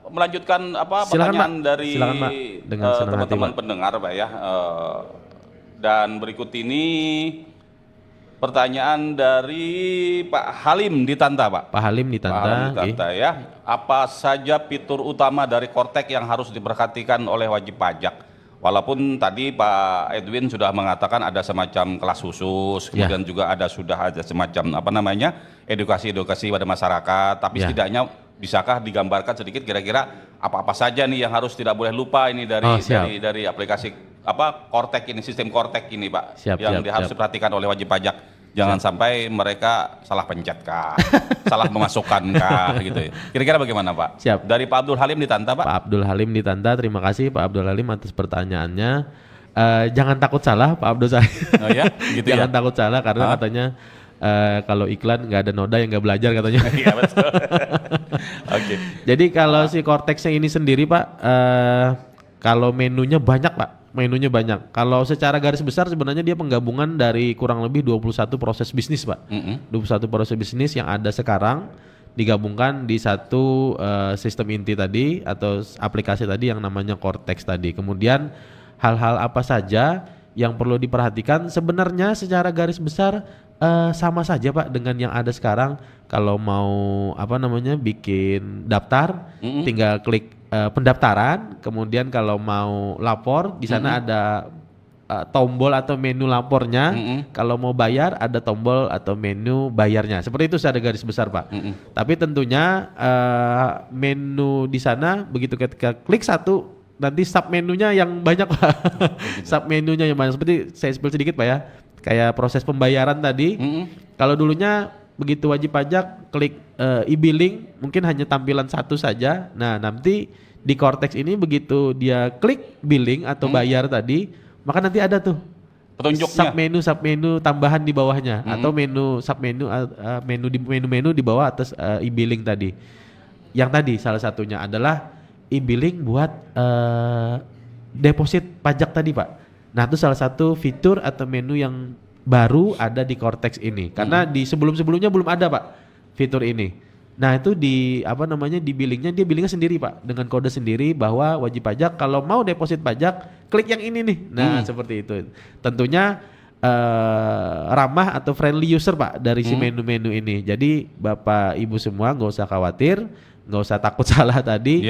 melanjutkan apa pertanyaan Pak. dari Silakan, Pak. Dengan senang hati, teman-teman Pak. pendengar Pak ya. Dan berikut ini pertanyaan dari Pak Halim di Tanta, Pak. Pak Halim di Pak Halim Tanta. di Tanta ya. Apa saja fitur utama dari Kortek yang harus diperhatikan oleh wajib pajak? Walaupun tadi Pak Edwin sudah mengatakan ada semacam kelas khusus, kemudian juga sudah ada semacam apa namanya edukasi pada masyarakat. Tapi setidaknya bisakah digambarkan sedikit kira-kira apa-apa saja nih yang harus tidak boleh lupa ini dari aplikasi apa Kortek ini, sistem Kortek ini Pak, yang harus diperhatikan oleh wajib pajak. Jangan sampai mereka salah pencet kah, salah memasukkan kah gitu ya. Kira-kira bagaimana Pak? Siap. Dari Pak Abdul Halim di Tanta Pak. Pak Abdul Halim di Tanta, terima kasih Pak Abdul Halim atas pertanyaannya. Jangan takut salah Pak Abdul saya. Oh ya, gitu Jangan ya. takut salah karena katanya kalau iklan nggak ada noda yang nggak belajar katanya. Iya betul. Oke. Jadi kalau si Cortex ini sendiri Pak, kalau menunya banyak Pak. Menunya banyak. Kalau secara garis besar sebenarnya dia penggabungan dari kurang lebih 21 proses bisnis Pak. 21 proses bisnis yang ada sekarang digabungkan di satu sistem inti tadi atau aplikasi tadi yang namanya Cortex tadi. Kemudian hal-hal apa saja yang perlu diperhatikan sebenarnya secara garis besar sama saja Pak dengan yang ada sekarang. Kalau mau apa namanya bikin daftar tinggal klik pendaftaran, kemudian kalau mau lapor di sana ada tombol atau menu lapornya. Kalau mau bayar ada tombol atau menu bayarnya. Seperti itu secara garis besar Pak. Tapi tentunya menu di sana begitu ketika klik satu nanti sub menunya yang banyak Pak. Sub menunya yang banyak. Seperti saya spill sedikit Pak ya. Kayak proses pembayaran tadi. Kalau dulunya begitu wajib pajak klik e-billing mungkin hanya tampilan satu saja. Nah, nanti di Cortex ini begitu dia klik billing atau bayar tadi, maka nanti ada tuh petunjuknya, submenu tambahan di bawahnya atau submenu menu di bawah atas e-billing tadi. Yang tadi salah satunya adalah e-billing buat deposit pajak tadi Pak. Nah, itu salah satu fitur atau menu yang baru ada di Cortex ini. Karena di sebelum-sebelumnya belum ada Pak fitur ini. Nah, itu di apa namanya di billingnya dia billingnya sendiri Pak dengan kode sendiri bahwa wajib pajak kalau mau deposit pajak klik yang ini nih. Nah, seperti itu. Tentunya ramah atau friendly user Pak dari si menu-menu ini. Jadi Bapak Ibu semua nggak usah khawatir, nggak usah takut salah tadi.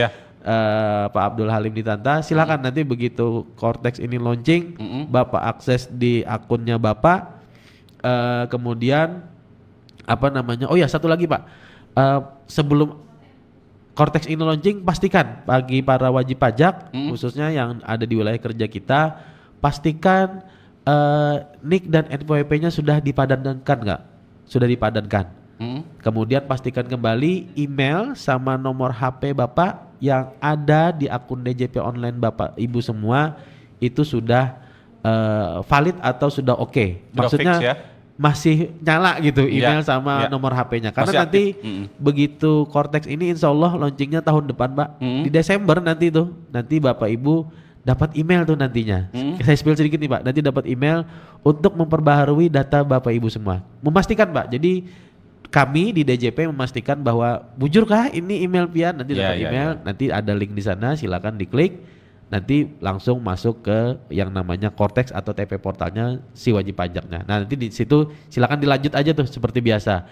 Pak Abdul Halim Ditanta, silakan nanti begitu Cortex ini launching, Bapak akses di akunnya Bapak, kemudian apa namanya? Oh ya, satu lagi Pak, sebelum Cortex ini launching, pastikan bagi para wajib pajak, khususnya yang ada di wilayah kerja kita, pastikan NIK dan NPWP-nya sudah dipadankan nggak? Sudah dipadankan. Kemudian pastikan kembali email sama nomor HP Bapak yang ada di akun DJP online Bapak Ibu semua itu sudah valid atau sudah oke. Maksudnya fix ya? Masih nyala gitu email Iya, sama iya. nomor HP-nya. Karena Masih nanti aktif. begitu Cortex ini insya Allah launchingnya tahun depan Pak. Di Desember nanti tuh, nanti Bapak Ibu dapat email tuh nantinya. Saya spill sedikit nih Pak, nanti dapat email untuk memperbaharui data Bapak Ibu semua. Memastikan Pak, jadi kami di DJP memastikan bahwa bujurkah ini email Pian, nanti Iya, dapat iya, email, nanti ada link di sana, silakan diklik, nanti langsung masuk ke yang namanya Cortex atau TP portalnya si wajib pajaknya. Nah nanti di situ silakan dilanjut aja tuh seperti biasa,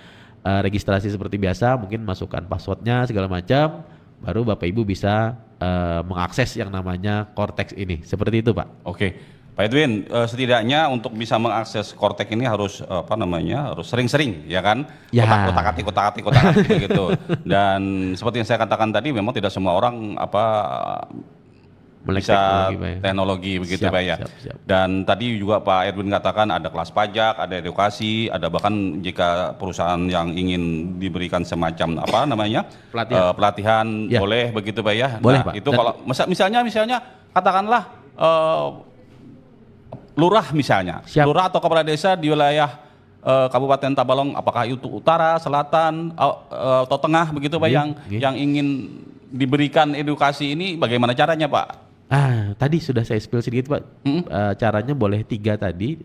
registrasi seperti biasa, mungkin masukkan passwordnya segala macam, baru Bapak Ibu bisa mengakses yang namanya Cortex ini, seperti itu Pak. Oke, Pak Edwin, setidaknya untuk bisa mengakses Cortex ini harus harus sering-sering, ya kan? Ya. Kotak-atik begitu. Dan seperti yang saya katakan tadi, memang tidak semua orang Melek bisa teknologi, Pak ya. teknologi begitu Siap, Pak ya. siap. Dan tadi juga Pak Edwin katakan ada kelas pajak, ada edukasi, ada bahkan jika perusahaan yang ingin diberikan semacam pelatihan Ya. boleh begitu Pak ya. Boleh, Nah, Pak. itu Dan- kalau misalnya katakanlah lurah misalnya, Siap. lurah atau kepala desa di wilayah Kabupaten Tabalong, apakah itu utara, selatan, atau tengah begitu Pak, Iya. yang ingin diberikan edukasi ini, bagaimana caranya Pak? Tadi sudah saya spill sedikit Pak. Caranya boleh 3 tadi.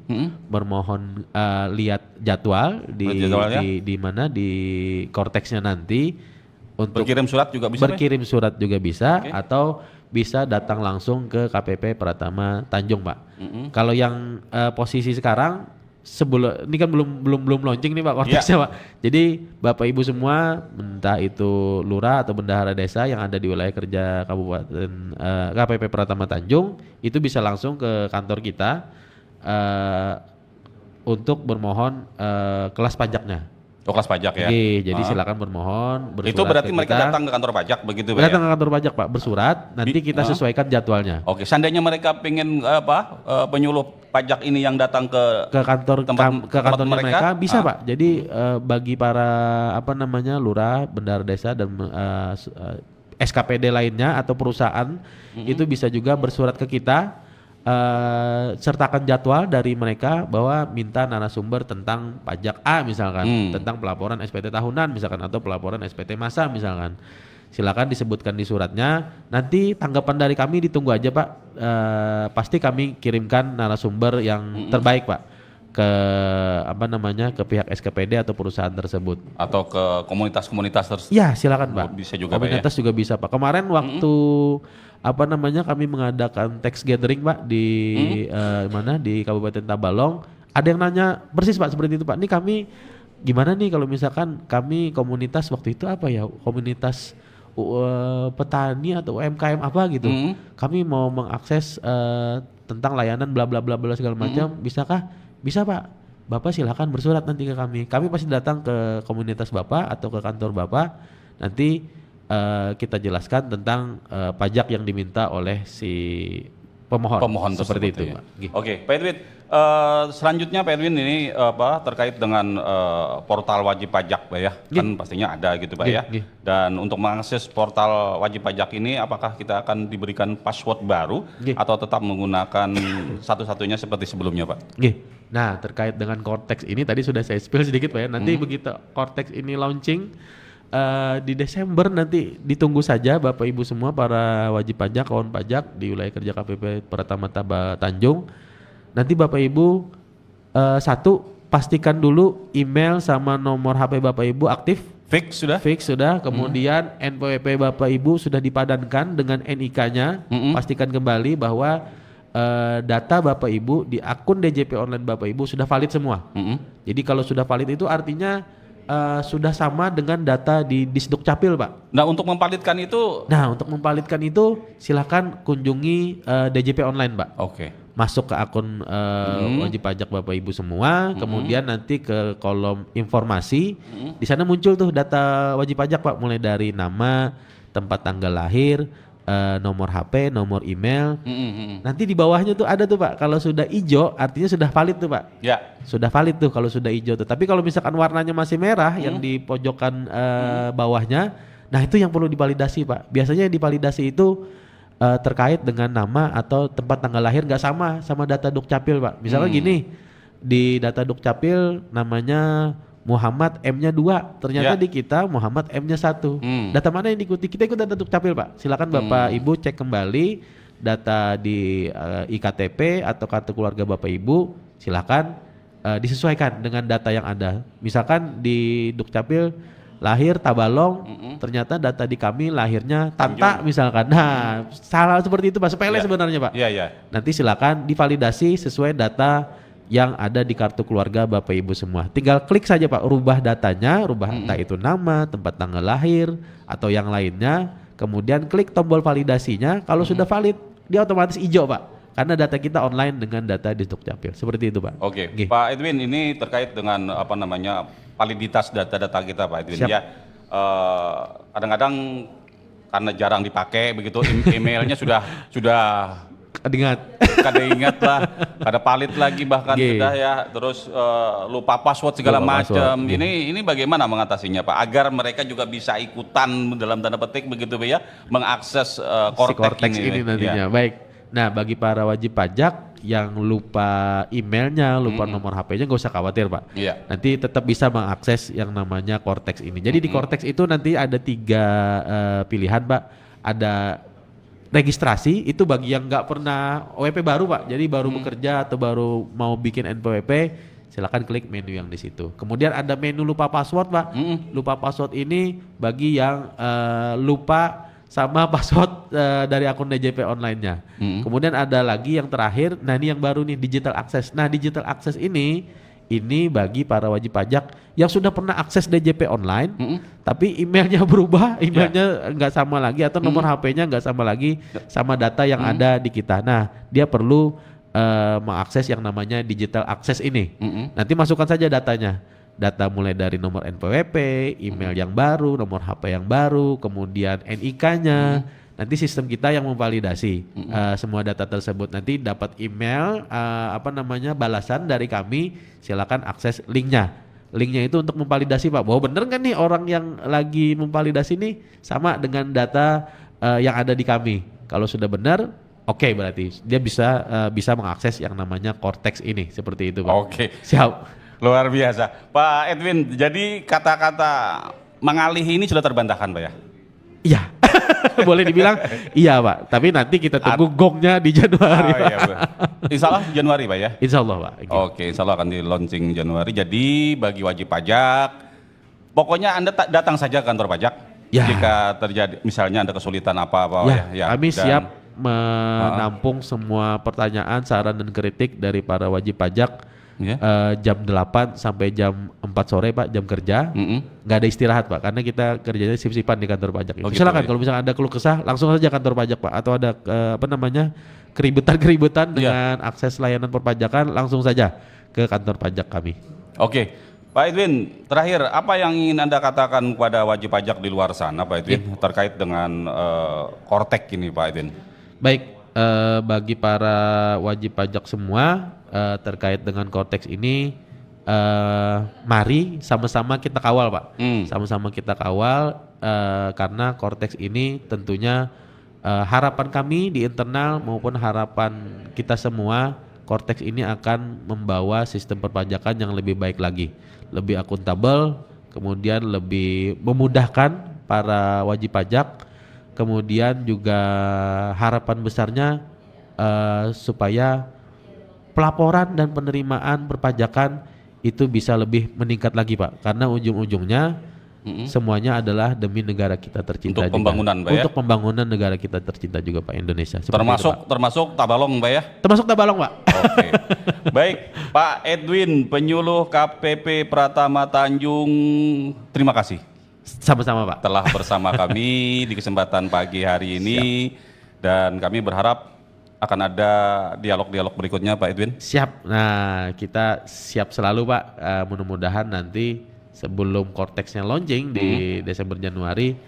Bermohon lihat jadwal Lihat jadwalnya. di mana di Cortex-nya nanti untuk Berkirim surat juga bisa Pak? berkirim surat juga bisa, Oke. atau bisa datang langsung ke KPP Pratama Tanjung Pak. Kalau yang posisi sekarang sebelum ini kan belum launching nih Pak Cortex-nya Pak. Jadi Bapak Ibu semua, entah itu lurah atau bendahara desa yang ada di wilayah kerja Kabupaten KPP Pratama Tanjung, itu bisa langsung ke kantor kita untuk bermohon kelas pajaknya. Oh, kelas pajak ya. Oke, jadi silakan bermohon bersurat Itu berarti ke mereka kita. datang ke kantor pajak begitu Pak Datang ya? ke kantor pajak Pak, bersurat, nanti kita sesuaikan jadwalnya. Oke, seandainya mereka pengen penyuluh pajak ini yang datang ke Ke kantor ke kantornya mereka, bisa Pak. Jadi bagi para lurah, bendahara desa dan SKPD lainnya atau perusahaan itu bisa juga bersurat ke kita, sertakan jadwal dari mereka bahwa minta narasumber tentang pajak A misalkan, tentang pelaporan SPT tahunan misalkan, atau pelaporan SPT masa misalkan. Silakan disebutkan di suratnya. Nanti tanggapan dari kami ditunggu aja Pak. Pasti kami kirimkan narasumber yang terbaik Pak ke ke pihak SKPD atau perusahaan tersebut. atau ke komunitas-komunitas Ya silakan Pak. Bisa juga, Pak, komunitas juga bisa Pak. Kemarin waktu kami mengadakan text gathering Pak di di Kabupaten Tabalong, ada yang nanya persis Pak seperti itu Pak. Ini kami gimana nih kalau misalkan kami komunitas waktu itu komunitas petani atau UMKM apa gitu. Kami mau mengakses tentang layanan bla bla bla bla segala macam, bisakah? Bisa Pak. Bapak silakan bersurat nanti ke kami. Kami pasti datang ke komunitas Bapak atau ke kantor Bapak. Nanti kita jelaskan tentang pajak yang diminta oleh si pemohon seperti itu tersebut, Pak. ya. Oke, Pak Edwin. Selanjutnya Pak Edwin ini terkait dengan portal wajib pajak Pak ya. Kan pastinya ada gitu Pak ya. Dan untuk mengakses portal wajib pajak ini, apakah kita akan diberikan password baru atau tetap menggunakan satu-satunya seperti sebelumnya Pak? Nah, terkait dengan Cortex ini tadi sudah saya spill sedikit Pak ya. Nanti begitu Cortex ini launching di Desember, nanti ditunggu saja Bapak Ibu semua para wajib pajak, kawan pajak di wilayah kerja KPP Pratama Tanjung. Nanti Bapak Ibu pastikan dulu email sama nomor HP Bapak Ibu aktif. Fix sudah? Kemudian NPWP Bapak Ibu sudah dipadankan dengan NIK-nya. Pastikan kembali bahwa data Bapak Ibu di akun DJP online Bapak Ibu sudah valid semua. Jadi kalau sudah valid itu artinya sudah sama dengan data di Disdukcapil Pak. Nah, untuk memvalidkan itu, Nah, untuk memvalidkan itu silakan kunjungi DJP online, Pak. oke. Masuk ke akun wajib pajak Bapak Ibu semua, kemudian nanti ke kolom informasi, di sana muncul tuh data wajib pajak Pak, mulai dari nama, tempat tanggal lahir, nomor HP, nomor email. Nanti di bawahnya tuh ada tuh Pak, kalau sudah hijau artinya sudah valid tuh Pak. Ya. Sudah valid tuh kalau sudah hijau tuh. Tapi kalau misalkan warnanya masih merah yang di pojokan bawahnya, nah itu yang perlu divalidasi Pak. Biasanya yang divalidasi itu terkait dengan nama atau tempat tanggal lahir nggak sama data Dukcapil Pak. Misalnya gini, di data Dukcapil namanya Muhammad M-nya 2, ternyata di kita Muhammad M-nya 1. Data mana yang diikuti? Kita ikut data Dukcapil Pak. Silakan Bapak Ibu cek kembali data di IKTP atau kartu keluarga Bapak Ibu, silakan disesuaikan dengan data yang ada. Misalkan di Dukcapil lahir Tabalong, ternyata data di kami lahirnya Tanta misalkan. Nah, salah seperti itu Pak, sepele sebenarnya Pak. Iya, iya. Nanti silakan divalidasi sesuai data yang ada di kartu keluarga Bapak Ibu semua. Tinggal klik saja Pak, rubah datanya, rubah entah itu nama, tempat tanggal lahir atau yang lainnya. Kemudian klik tombol validasinya, kalau sudah valid dia otomatis hijau Pak. Karena data kita online dengan data di Dukcapil. Seperti itu Pak. Oke, Pak Edwin, ini terkait dengan apa namanya validitas data-data kita Pak Edwin. Siap. Ya, kadang-kadang karena jarang dipakai begitu, emailnya sudah Ingat. kada ingat lah, kada valid lagi bahkan sudah ya, terus lupa password segala Lupa macam. password, Ini bagaimana mengatasinya Pak? Agar mereka juga bisa ikutan dalam tanda petik begitu Pak ya, mengakses Si Cortex ini nantinya. Ya. Baik. Nah, bagi para wajib pajak yang lupa emailnya, lupa nomor HP-nya, nggak usah khawatir Pak. Iya. Nanti tetap bisa mengakses yang namanya Cortex ini. Jadi di Cortex itu nanti ada 3 pilihan Pak. Ada registrasi, itu bagi yang nggak pernah OWP baru Pak. Jadi baru bekerja atau baru mau bikin NPWP, silakan klik menu yang di situ. Kemudian ada menu lupa password Pak. Lupa password ini bagi yang lupa sama password dari akun DJP online-nya. Kemudian ada lagi yang terakhir, nah ini yang baru nih, digital access. Nah, digital access ini bagi para wajib pajak yang sudah pernah akses DJP online, tapi emailnya berubah, emailnya nggak sama lagi atau nomor HP-nya nggak sama lagi sama data yang ada di kita. Nah, dia perlu mengakses yang namanya digital access ini. Nanti masukkan saja datanya. Data mulai dari nomor NPWP, email yang baru, nomor HP yang baru, kemudian NIK-nya. Nanti sistem kita yang memvalidasi semua data tersebut. Nanti dapat email balasan dari kami. Silakan akses linknya. Linknya itu untuk memvalidasi Pak, bahwa bener nggak nih orang yang lagi memvalidasi nih sama dengan data yang ada di kami. Kalau sudah benar, oke, berarti dia bisa mengakses yang namanya Cortex ini. Seperti itu Pak. Oke. Siap. Luar biasa. Pak Edwin, jadi kata-kata mengalihi ini sudah terbantahkan Pak ya? Iya. Boleh dibilang iya Pak. Tapi nanti kita tunggu gongnya di Januari Pak. Iya, Insya Allah Januari Pak ya? Insya Allah Pak. Oke, insya Allah akan di launching Januari. Jadi bagi wajib pajak, pokoknya Anda datang saja ke kantor pajak. Ya. Jika terjadi, misalnya ada kesulitan apa-apa. Kami siap menampung semua pertanyaan, saran dan kritik dari para wajib pajak. Jam 8 sampai jam 4 sore Pak, jam kerja. Nggak ada istirahat Pak, karena kita kerjanya sip-sipan di kantor pajak. Silakan kalau misalnya ada keluh kesah, langsung saja kantor pajak Pak. Atau ada keributan dengan akses layanan perpajakan, langsung saja ke kantor pajak kami. Oke. Pak Edwin, terakhir apa yang ingin Anda katakan kepada wajib pajak di luar sana Pak Edwin terkait dengan Cortex ini Pak Edwin? Baik, bagi para wajib pajak semua terkait dengan Cortex ini, mari sama-sama kita kawal Pak. Sama-sama kita kawal karena Cortex ini tentunya harapan kami di internal maupun harapan kita semua, Cortex ini akan membawa sistem perpajakan yang lebih baik lagi, lebih akuntabel, kemudian lebih memudahkan para wajib pajak, kemudian juga harapan besarnya supaya pelaporan dan penerimaan perpajakan itu bisa lebih meningkat lagi Pak, karena ujung-ujungnya semuanya adalah demi negara kita tercinta Untuk juga. pembangunan, Pak, ya? Untuk pembangunan negara kita tercinta juga Pak, Indonesia. Seperti itu, Pak. Termasuk Tabalong, Pak, ya? Termasuk Tabalong, Pak. Oke. Baik, Pak Edwin, penyuluh KPP Pratama Tanjung, terima kasih Sama-sama, Pak. telah bersama kami di kesempatan pagi hari ini. Dan kami berharap akan ada dialog-dialog berikutnya, Pak Edwin. Siap. Nah, kita siap selalu, Pak. Mudah-mudahan nanti sebelum Cortex-nya launching di Desember Januari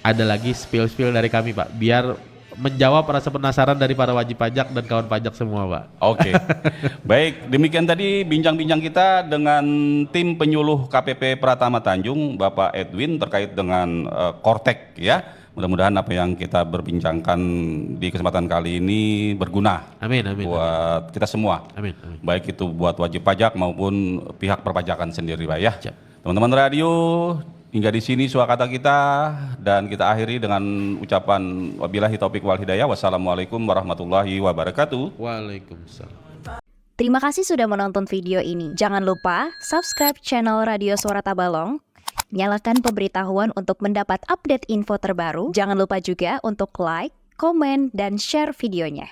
ada lagi spill-spill dari kami, Pak. Biar menjawab rasa penasaran dari para wajib pajak dan kawan pajak semua, Pak. Oke. Baik, demikian tadi bincang-bincang kita dengan tim penyuluh KPP Pratama Tanjung, Bapak Edwin, terkait dengan Cortex, ya. Mudah-mudahan apa yang kita berbincangkan di kesempatan kali ini berguna Amin, amin. buat kita semua. Amin, amin. Baik itu buat wajib pajak maupun pihak perpajakan sendiri, Pak, ya. Siap. Teman-teman radio, hingga di sini suara kita, dan kita akhiri dengan ucapan wabillahi taufik wal hidayah. Wassalamualaikum warahmatullahi wabarakatuh. Waalaikumsalam. Terima kasih sudah menonton video ini. Jangan lupa subscribe channel Radio Suara Tabalong, nyalakan pemberitahuan untuk mendapat update info terbaru. Jangan lupa juga untuk like, komen, dan share videonya.